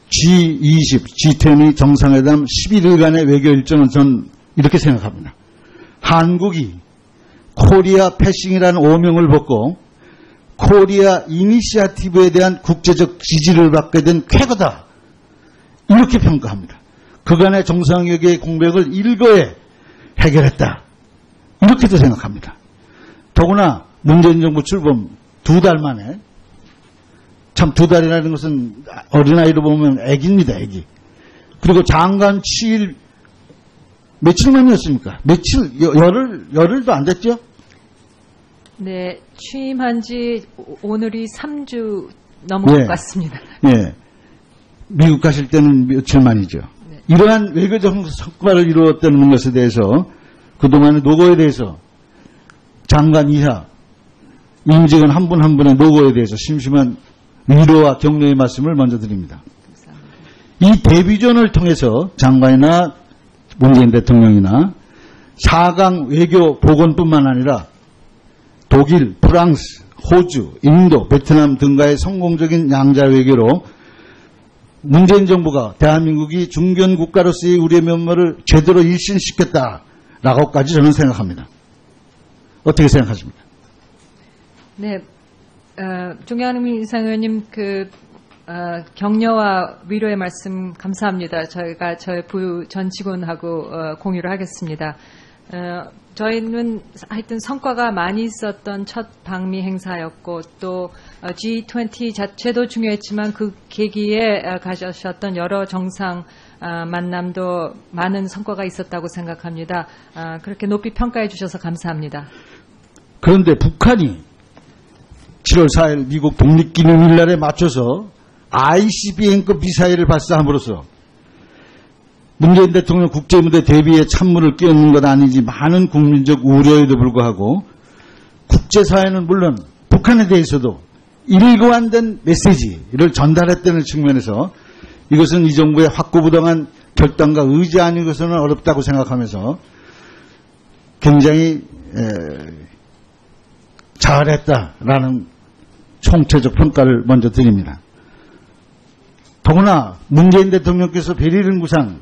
G20, G20 정상회담 11일간의 외교 일정은 전 이렇게 생각합니다. 한국이 코리아 패싱이라는 오명을 벗고 코리아 이니시아티브에 대한 국제적 지지를 받게 된 쾌거다. 이렇게 평가합니다. 그간의 정상회담의 공백을 일거에 해결했다. 이렇게도 생각합니다. 더구나 문재인 정부 출범 2달 만에, 참 2달이라는 것은 어린아이로 보면 애기입니다, 애기. 그리고 장관 취일 며칠 만이었습니까? 열흘도 안 됐죠? 네, 취임한 지 오늘이 3주 넘은 것 같습니다. 예. 미국 가실 때는 며칠 만이죠. 네. 이러한 외교적 성과를 이루었다는 것에 대해서 그동안의 노고에 대해서 장관 이하 임직원 한 분 한 분의 노고에 대해서 심심한 위로와 격려의 말씀을 먼저 드립니다. 감사합니다. 이 대비전을 통해서 장관이나 문재인 대통령이나 4강 외교 복원뿐만 아니라 독일, 프랑스, 호주, 인도, 베트남 등과의 성공적인 양자 외교로 문재인 정부가 대한민국이 중견 국가로서의 우리의 면모를 제대로 일신시켰다라고까지 저는 생각합니다. 어떻게 생각하십니까? 네, 종양민 이상의원님 격려와 위로의 말씀 감사합니다. 저희가 저희 부유 전 직원하고 공유를 하겠습니다. 저희는 하여튼 성과가 많이 있었던 첫 방미 행사였고 또 G20 자체도 중요했지만 그 계기에 가져셨던 여러 정상 만남도 많은 성과가 있었다고 생각합니다. 그렇게 높이 평가해 주셔서 감사합니다. 그런데 북한이 7월 4일 미국 독립기념일날에 맞춰서 ICBM급 미사일을 발사함으로써 문재인 대통령 국제무대 대비에 찬물을 끼얹는 것 아닌지 많은 국민적 우려에도 불구하고 국제사회는 물론 북한에 대해서도 일관된 메시지를 전달했다는 측면에서 이것은 이 정부의 확고부동한 결단과 의지 아니고서는 어렵다고 생각하면서 굉장히 잘했다라는 총체적 평가를 먼저 드립니다. 더구나 문재인 대통령께서 베를린 구상을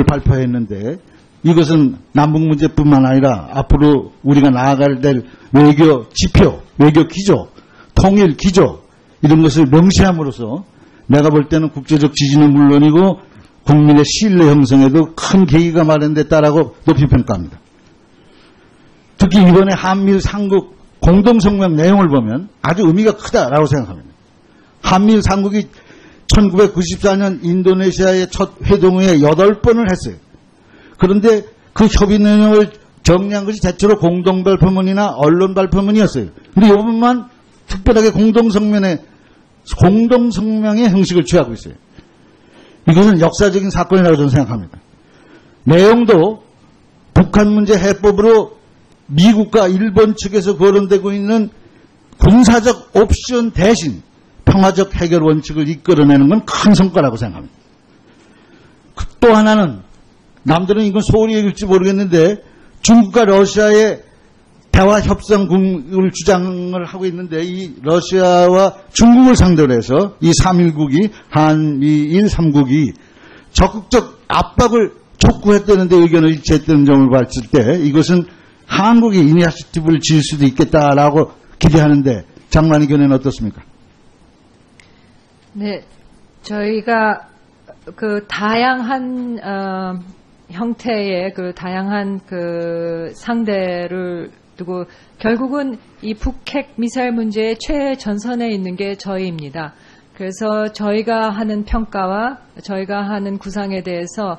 발표했는데 이것은 남북 문제뿐만 아니라 앞으로 우리가 나아갈 될 외교 지표, 외교 기조, 통일 기조 이런 것을 명시함으로써 내가 볼 때는 국제적 지지는 물론이고 국민의 신뢰 형성에도 큰 계기가 마련됐다라고 높이 평가합니다. 특히 이번에 한미일 삼국 공동성명 내용을 보면 아주 의미가 크다라고 생각합니다. 한미일 삼국이 1994년 인도네시아의 첫 회동 후에 8번을 했어요. 그런데 그 협의 내용을 정리한 것이 대체로 공동발표문이나 언론 발표문이었어요. 근데 이번만 특별하게 공동성명의 형식을 취하고 있어요. 이것은 역사적인 사건이라고 저는 생각합니다. 내용도 북한 문제 해법으로 미국과 일본 측에서 거론되고 있는 군사적 옵션 대신 평화적 해결 원칙을 이끌어내는 건 큰 성과라고 생각합니다. 또 하나는 남들은 이건 소홀히 얘기할지 모르겠는데 중국과 러시아의 대화 협상을 주장을 하고 있는데 이 러시아와 중국을 상대로 해서 이 3.1국이 한미일 3국이 적극적 압박을 촉구했다는데 의견을 일치했다는 점을 봤을 때 이것은 한국이 이니시아티브를 지을 수도 있겠다라고 기대하는데 장관의 견해는 어떻습니까? 네, 저희가 그 다양한 형태의 그 다양한 그 상대를 두고 결국은 이 북핵 미사일 문제의 최전선에 있는 게 저희입니다. 그래서 저희가 하는 평가와 저희가 하는 구상에 대해서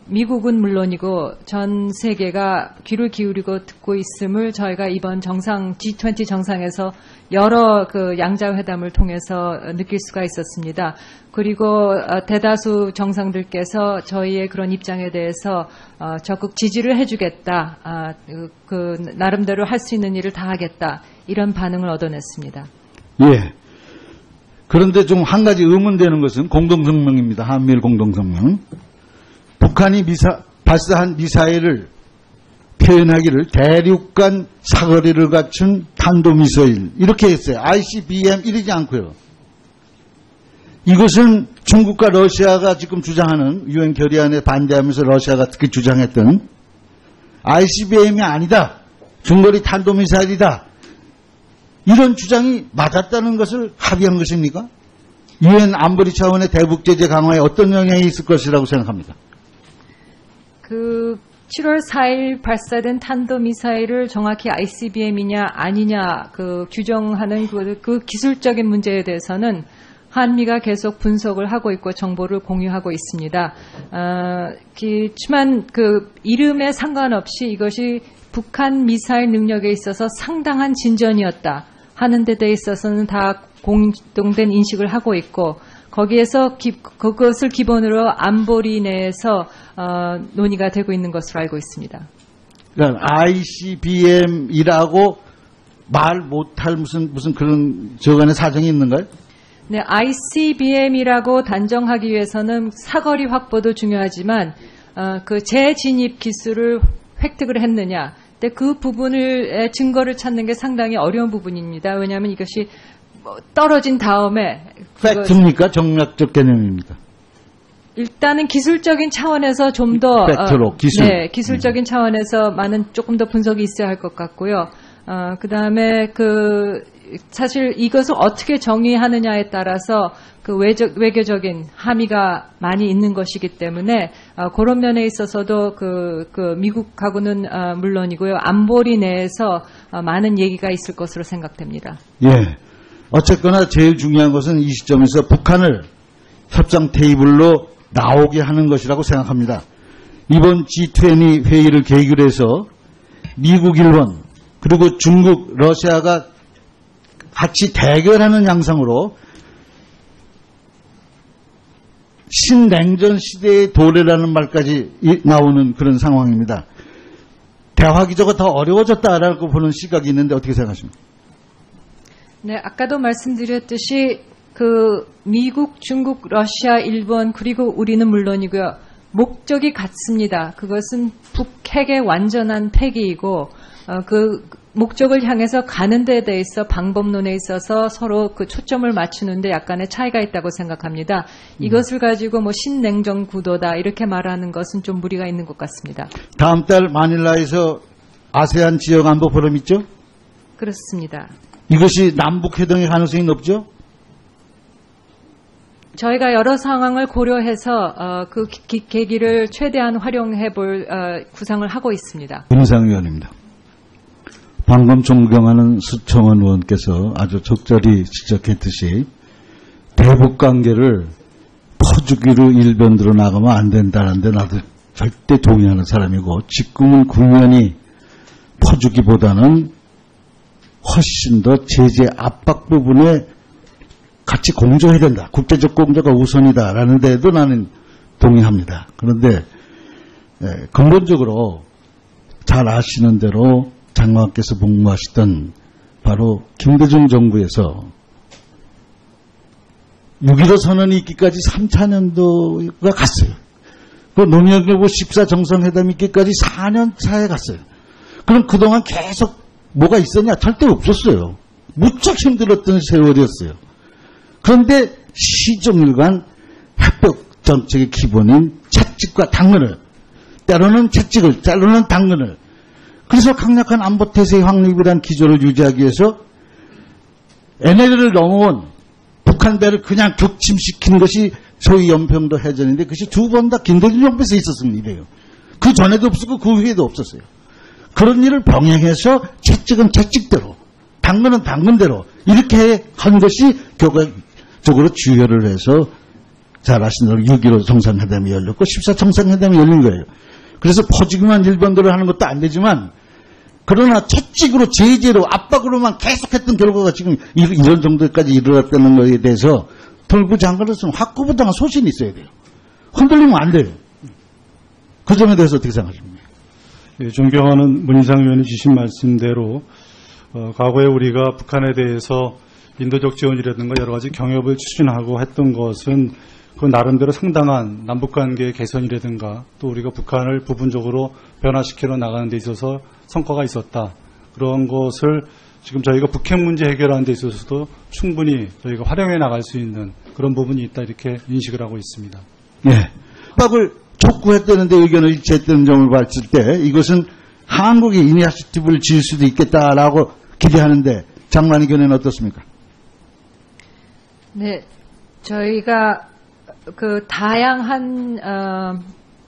미국은 물론이고 전 세계가 귀를 기울이고 듣고 있음을 저희가 이번 G20 정상에서 여러 그 양자회담을 통해서 느낄 수가 있었습니다. 그리고 대다수 정상들께서 저희의 그런 입장에 대해서 적극 지지를 해주겠다. 그 나름대로 할 수 있는 일을 다 하겠다. 이런 반응을 얻어냈습니다. 예. 그런데 좀 한 가지 의문되는 것은 공동성명입니다. 한미일 공동성명. 북한이 발사한 미사일을 표현하기를 대륙 간 사거리를 갖춘 탄도미사일 이렇게 했어요. ICBM 이러지 않고요. 이것은 중국과 러시아가 지금 주장하는 유엔 결의안에 반대하면서 러시아가 특히 주장했던 ICBM이 아니다. 중거리 탄도미사일이다. 이런 주장이 맞았다는 것을 합의한 것입니까? 유엔 안보리 차원의 대북 제재 강화에 어떤 영향이 있을 것이라고 생각합니다. 7월 4일 발사된 탄도미사일을 정확히 ICBM이냐 아니냐 규정하는 그 기술적인 문제에 대해서는 한미가 계속 분석을 하고 있고 정보를 공유하고 있습니다. 그렇지만 이름에 상관없이 이것이 북한 미사일 능력에 있어서 상당한 진전이었다 하는 데 있어서는 다 공동된 인식을 하고 있고 거기에서 그것을 기본으로 안보리 내에서 논의가 되고 있는 것으로 알고 있습니다. 그러니까 ICBM이라고 말 못할 무슨 그런 저간의 사정이 있는가요? 네, ICBM이라고 단정하기 위해서는 사거리 확보도 중요하지만 재진입 기술을 획득을 했느냐. 근데 그 부분을 증거를 찾는 게 상당히 어려운 부분입니다. 왜냐하면 이것이 떨어진 다음에 팩트입니까? 정략적 개념입니까? 일단은 기술적인 차원에서 좀 더 팩트로 기술. 네, 기술적인 차원에서 조금 더 분석이 있어야 할 것 같고요. 그다음에 사실 이것을 어떻게 정의하느냐에 따라서 외교적인 함의가 많이 있는 것이기 때문에 그런 면에 있어서도 미국하고는 물론이고요. 안보리 내에서 많은 얘기가 있을 것으로 생각됩니다. 예. 어쨌거나 제일 중요한 것은 이 시점에서 북한을 협상 테이블로 나오게 하는 것이라고 생각합니다. 이번 G20 회의를 계기로 해서 미국, 일본, 그리고 중국, 러시아가 같이 대결하는 양상으로 신냉전 시대의 도래라는 말까지 나오는 그런 상황입니다. 대화 기조가 더 어려워졌다라고 보는 시각이 있는데 어떻게 생각하십니까? 네, 아까도 말씀드렸듯이 미국, 중국, 러시아, 일본 그리고 우리는 물론이고요. 목적이 같습니다. 그것은 북핵의 완전한 폐기이고 목적을 향해서 가는 데 대해서 방법론에 있어서 서로 초점을 맞추는데 약간의 차이가 있다고 생각합니다. 이것을 가지고 신냉전 구도다 이렇게 말하는 것은 좀 무리가 있는 것 같습니다. 다음 달 마닐라에서 아세안 지역 안보 포럼 있죠? 그렇습니다. 이것이 남북 회동의 가능성이 높죠? 저희가 여러 상황을 고려해서 계기를 최대한 활용해 볼 구상을 하고 있습니다. 윤상 의원입니다. 방금 존경하는 수청원 의원께서 아주 적절히 지적했듯이 대북 관계를 퍼주기로 일변으로 나가면 안 된다는데 나도 절대 동의하는 사람이고 지금은 국면이 퍼주기보다는 훨씬 더 제재 압박 부분에 같이 공조해야 된다. 국제적 공조가 우선이다라는 데에도 나는 동의합니다. 그런데 근본적으로 잘 아시는 대로 장관께서 복무하시던 바로 김대중 정부에서 6.15 선언이 있기까지 3차년도가 갔어요. 노무현정부 14정상회담이 있기까지 4년 차에 갔어요. 그럼 그동안 계속 뭐가 있었냐? 절대 없었어요. 무척 힘들었던 세월이었어요. 그런데 시종일관 핵벽 정책의 기본인 채찍과 당근을, 때로는 채찍을, 때로는 당근을, 그래서 강력한 안보태세의 확립이라는 기조를 유지하기 위해서 NLL을 넘어온 북한 배를 그냥 격침시킨 것이 소위 연평도 해전인데 그것이 두 번 다 김대중 정부에서 있었은 일이에요. 그 전에도 없었고 그 후에도 없었어요. 그런 일을 병행해서 채찍은 채찍대로, 당근은 당근대로 이렇게 한 것이 결과적으로 주요를 해서 잘 아시는 대로 6.15 정상회담이 열렸고 14정상회담이 열린 거예요. 그래서 퍼지기만 일본대로 하는 것도 안 되지만 그러나 채찍으로 제재로 압박으로만 계속했던 결과가 지금 이런 정도까지 이르렀다는 것에 대해서 돌고 장관으로서는 확고부당한 소신이 있어야 돼요. 흔들리면 안 돼요. 그 점에 대해서 어떻게 생각하십니까? 예, 존경하는 문희상 의원이 주신 말씀대로 과거에 우리가 북한에 대해서 인도적 지원이라든가 여러 가지 경협을 추진하고 했던 것은 그 나름대로 상당한 남북관계 개선이라든가 또 우리가 북한을 부분적으로 변화시키러 나가는 데 있어서 성과가 있었다. 그런 것을 지금 저희가 북핵 문제 해결하는 데 있어서도 충분히 저희가 활용해 나갈 수 있는 그런 부분이 있다 이렇게 인식을 하고 있습니다. 예. 협박을 촉구했다는데 의견을 일치했다는 점을 봤을 때 이것은 한국이 이니셔티브를 지을 수도 있겠다라고 기대하는데 장관 의견은 어떻습니까? 네, 저희가 그 다양한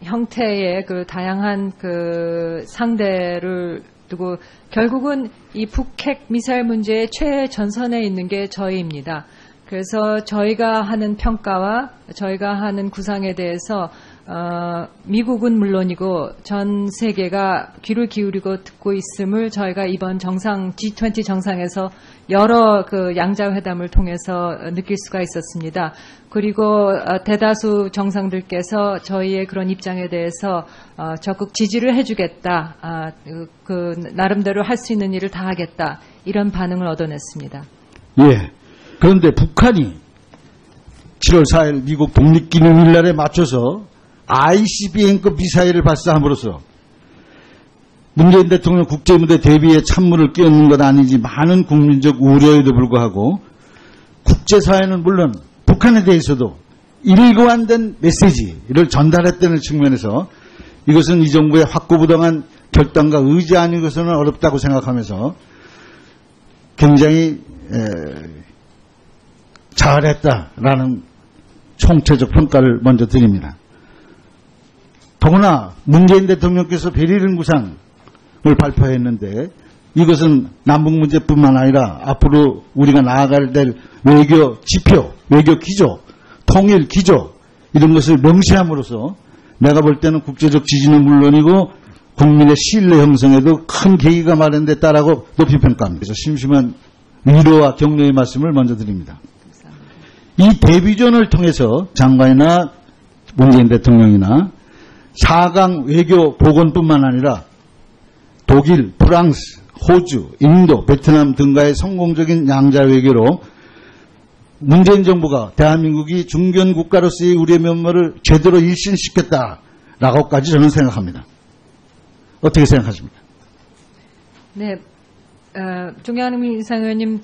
형태의 그 다양한 그 상대를 두고 결국은 이 북핵 미사일 문제의 최전선에 있는 게 저희입니다. 그래서 저희가 하는 평가와 저희가 하는 구상에 대해서 미국은 물론이고 전 세계가 귀를 기울이고 듣고 있음을 저희가 이번 G20 정상에서 여러 그 양자회담을 통해서 느낄 수가 있었습니다. 그리고 대다수 정상들께서 저희의 그런 입장에 대해서 적극 지지를 해주겠다, 그 나름대로 할 수 있는 일을 다 하겠다 이런 반응을 얻어냈습니다. 예. 그런데 북한이 7월 4일 미국 독립기념일날에 맞춰서 ICBM급 미사일을 발사함으로써 문재인 대통령 국제무대 대비에 찬물을 끼얹는 것 아니지 많은 국민적 우려에도 불구하고 국제사회는 물론 북한에 대해서도 일관된 메시지를 전달했다는 측면에서 이것은 이 정부의 확고부동한 결단과 의지 아니고서는 어렵다고 생각하면서 굉장히 잘했다라는 총체적 평가를 먼저 드립니다. 더구나 문재인 대통령께서 베를린 구상을 발표했는데 이것은 남북 문제뿐만 아니라 앞으로 우리가 나아갈 될 외교 지표, 외교 기조, 통일 기조 이런 것을 명시함으로써 내가 볼 때는 국제적 지지는 물론이고 국민의 신뢰 형성에도 큰 계기가 마련됐다라고 높이 평가합니다. 그래서 심심한 위로와 격려의 말씀을 먼저 드립니다. 이 데뷔전을 통해서 장관이나 문재인 대통령이나 4강 외교 복원뿐만 아니라 독일, 프랑스, 호주, 인도, 베트남 등과의 성공적인 양자 외교로 문재인 정부가 대한민국이 중견 국가로서의 우리의 면모를 제대로 일신시켰다라고까지 저는 생각합니다. 어떻게 생각하십니까? 네, 종양민 이상의원님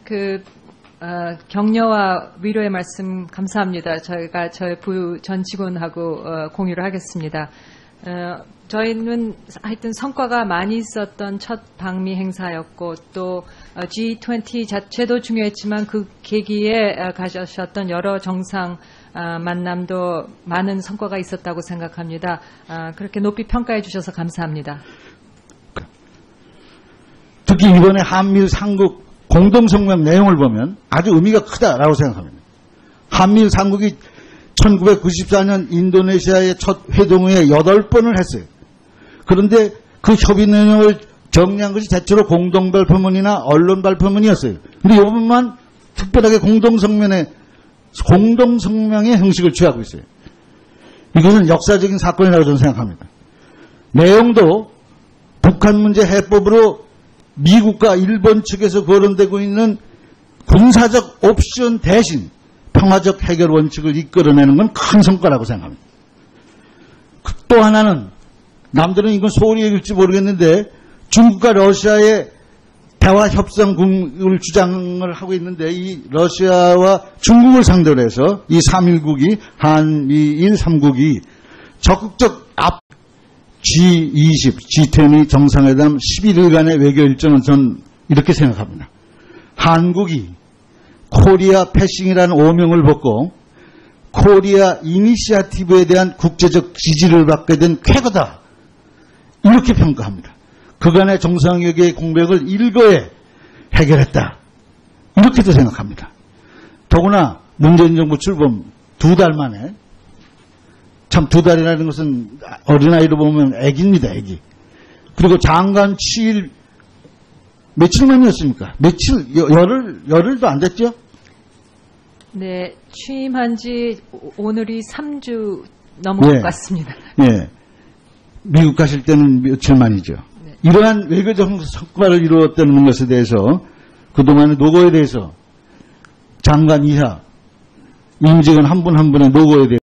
격려와 위로의 말씀 감사합니다. 저희가 저희 부유 전 직원하고 공유를 하겠습니다. 저희는 하여튼 성과가 많이 있었던 첫 방미 행사였고 또 G20 자체도 중요했지만 그 계기에 가져셨던 여러 정상 만남도 많은 성과가 있었다고 생각합니다. 그렇게 높이 평가해 주셔서 감사합니다. 특히 이번에 한미일 삼국 공동성명 내용을 보면 아주 의미가 크다라고 생각합니다. 한미일 삼국이 1994년 인도네시아의 첫 회동 후에 8번을 했어요. 그런데 그 협의 내용을 정리한 것이 대체로 공동 발표문이나 언론 발표문이었어요. 그런데 이번만 특별하게 공동성명의 형식을 취하고 있어요. 이것은 역사적인 사건이라고 저는 생각합니다. 내용도 북한 문제 해법으로 미국과 일본 측에서 거론되고 있는 군사적 옵션 대신 평화적 해결 원칙을 이끌어내는 건 큰 성과라고 생각합니다. 또 하나는 남들은 이건 소홀히 얘기할지 모르겠는데 중국과 러시아의 대화 협상을 주장을 하고 있는데 이 러시아와 중국을 상대로 해서 이 3일국이 한미일 3국이 적극적 G20, G20 정상회담 11일간의 외교 일정은 전 이렇게 생각합니다. 한국이 코리아 패싱이라는 오명을 벗고 코리아 이니시아티브에 대한 국제적 지지를 받게 된 쾌거다. 이렇게 평가합니다. 그간의 정상회계의 공백을 일거에 해결했다. 이렇게도 생각합니다. 더구나 문재인 정부 출범 2달 만에 참 2달이라는 것은 어린아이로 보면 애기입니다. 애기. 그리고 장관 7일 며칠 만이었습니까? 열흘도 안 됐죠? 네, 취임한 지 오늘이 3주 넘은 것 같습니다. 예. 미국 가실 때는 며칠 만이죠. 네. 이러한 외교적 성과를 이루었다는 것에 대해서 그동안의 노고에 대해서 장관 이하 임직원 한 분 한 분의 노고에 대해서